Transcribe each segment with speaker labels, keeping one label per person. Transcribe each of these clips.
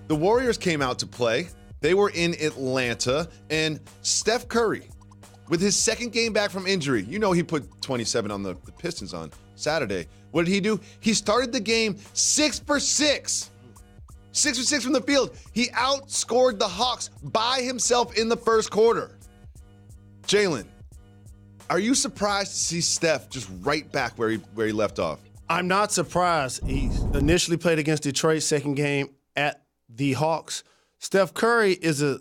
Speaker 1: the Warriors came out to play. They were in Atlanta, and Steph Curry, with his second game back from injury, you know he put 27 on the Pistons on Saturday. What did he do? He started the game 6 for 6. 6 for 6 from the field. He outscored the Hawks by himself in the first quarter. Jalen, are you surprised to see Steph just right back where he left off?
Speaker 2: I'm not surprised. He initially played against Detroit, second game at the Hawks. Steph Curry is a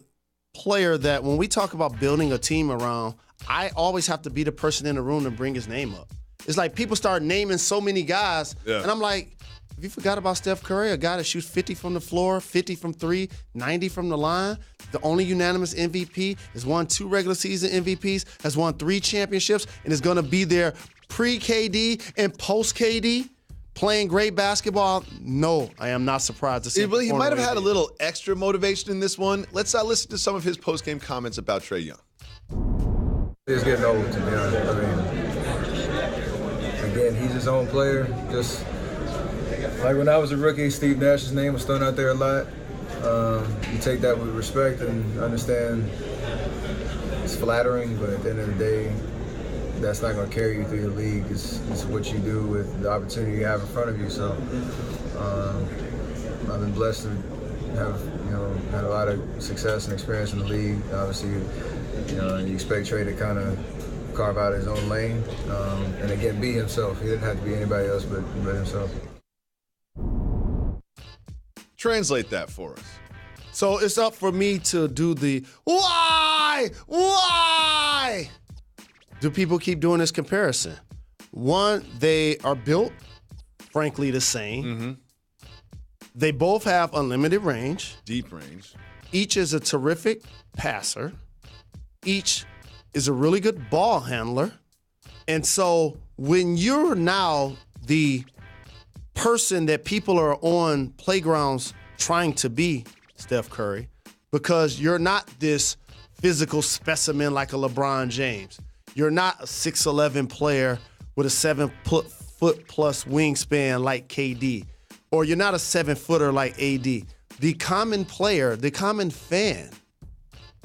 Speaker 2: player that when we talk about building a team around, I always have to be the person in the room to bring his name up. It's like people start naming so many guys, and I'm like, have you forgot about Steph Curry, a guy that shoots 50 from the floor, 50 from three, 90 from the line, the only unanimous MVP, has won 2 regular season MVPs, has won 3 championships, and is going to be there pre-KD and post-KD? Playing great basketball? No, I am not surprised to see him.
Speaker 1: He might have had a little extra motivation in this one. Let's listen to some of his post-game comments about Trae Young.
Speaker 3: It's getting old, to be honest. I mean, again, he's his own player. Just like when I was a rookie, Steve Nash's name was thrown out there a lot. You take that with respect and understand it's flattering, but at the end of the day, that's not going to carry you through the league. It's what you do with the opportunity you have in front of you. So I've been blessed to have had a lot of success and experience in the league. Obviously, you expect Trae to kind of carve out his own lane and again be himself. He didn't have to be anybody else but himself.
Speaker 1: Translate that for us.
Speaker 2: So it's up for me to do the why do people keep doing this comparison? One, they are built, frankly, the same.
Speaker 1: Mm-hmm.
Speaker 2: They both have unlimited range.
Speaker 1: Deep range.
Speaker 2: Each is a terrific passer. Each is a really good ball handler. And so when you're now the person that people are on playgrounds trying to be, Steph Curry, because you're not this physical specimen like a LeBron James. You're not a 6'11 player with a 7-foot plus wingspan like KD, or you're not a 7-footer like AD. The common player, the common fan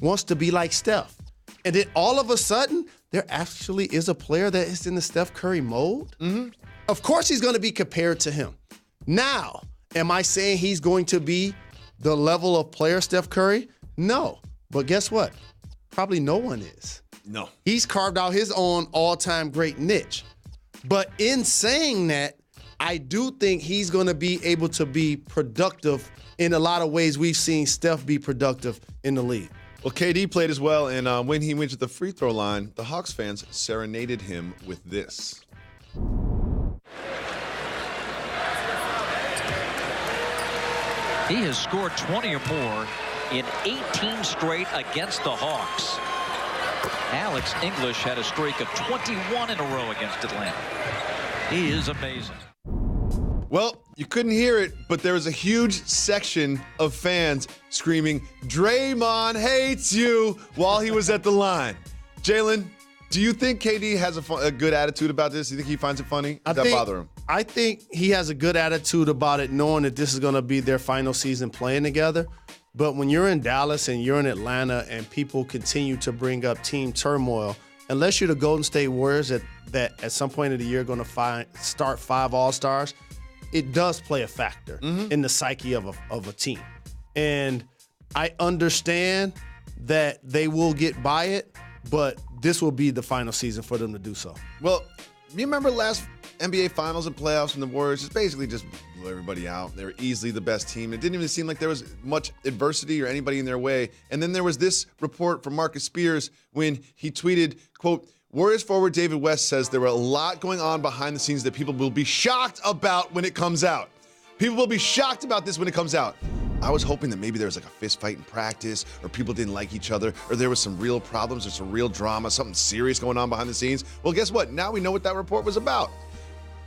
Speaker 2: wants to be like Steph. And then all of a sudden, there actually is a player that is in the Steph Curry mold.
Speaker 1: Mm-hmm.
Speaker 2: Of course he's going to be compared to him. Now, am I saying he's going to be the level of player Steph Curry? No. But guess what? Probably no one is.
Speaker 1: No.
Speaker 2: He's carved out his own all-time great niche. But in saying that, I do think he's going to be able to be productive in a lot of ways we've seen Steph be productive in the league.
Speaker 1: Well, KD played as well, and when he went to the free throw line, the Hawks fans serenaded him with this.
Speaker 4: He has scored 20 or more in 18 straight against the Hawks. Alex English had a streak of 21 in a row against Atlanta. He is amazing.
Speaker 1: Well, you couldn't hear it, but there was a huge section of fans screaming, "Draymond hates you," while he was at the line. Jalen, do you think KD has a good attitude about this? Do you think he finds it funny? Does that bother him?
Speaker 2: I think he has a good attitude about it, knowing that this is going to be their final season playing together. But when you're in Dallas and you're in Atlanta and people continue to bring up team turmoil, unless you're the Golden State Warriors that at some point of the year are going to start 5 All-Stars, it does play a factor in the psyche of a team. And I understand that they will get by it, but this will be the final season for them to do so.
Speaker 1: Well, you remember last NBA Finals and playoffs and the Warriors just basically just blew everybody out. They were easily the best team. It didn't even seem like there was much adversity or anybody in their way. And then there was this report from Marcus Spears when he tweeted, quote, "Warriors forward David West says there were a lot going on behind the scenes that people will be shocked about when it comes out. People will be shocked about this when it comes out." I was hoping that maybe there was like a fist fight in practice, or people didn't like each other, or there was some real problems or some real drama, something serious going on behind the scenes. Well, guess what? Now we know what that report was about.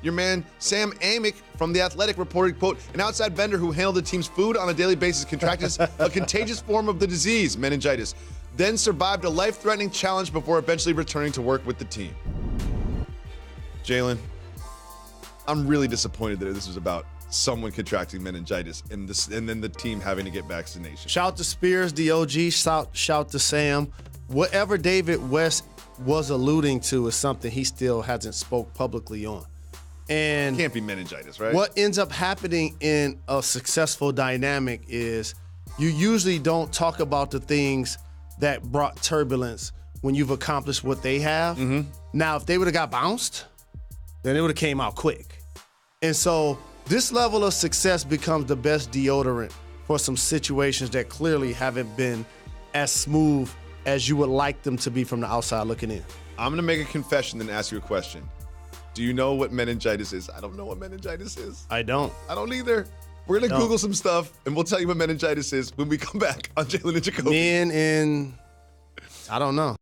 Speaker 1: Your man Sam Amick from The Athletic reported, quote, "An outside vendor who handled the team's food on a daily basis contracted a contagious form of the disease, meningitis, then survived a life-threatening challenge before eventually returning to work with the team." Jalen, I'm really disappointed that this was about someone contracting meningitis and then the team having to get vaccination.
Speaker 2: Shout to Spears, the OG. Shout to Sam. Whatever David West was alluding to is something he still hasn't spoke publicly on. And
Speaker 1: it can't be meningitis, right?
Speaker 2: What ends up happening in a successful dynamic is you usually don't talk about the things that brought turbulence when you've accomplished what they have.
Speaker 1: Mm-hmm.
Speaker 2: Now, if they would have got bounced, then it would have came out quick. And so this level of success becomes the best deodorant for some situations that clearly haven't been as smooth as you would like them to be from the outside looking in.
Speaker 1: I'm going to make a confession then ask you a question. Do you know what meningitis is? I don't know what meningitis is.
Speaker 2: I don't.
Speaker 1: I don't either. We're going to Google some stuff, and we'll tell you what meningitis is when we come back on Jalen and Jacoby.
Speaker 2: I don't know.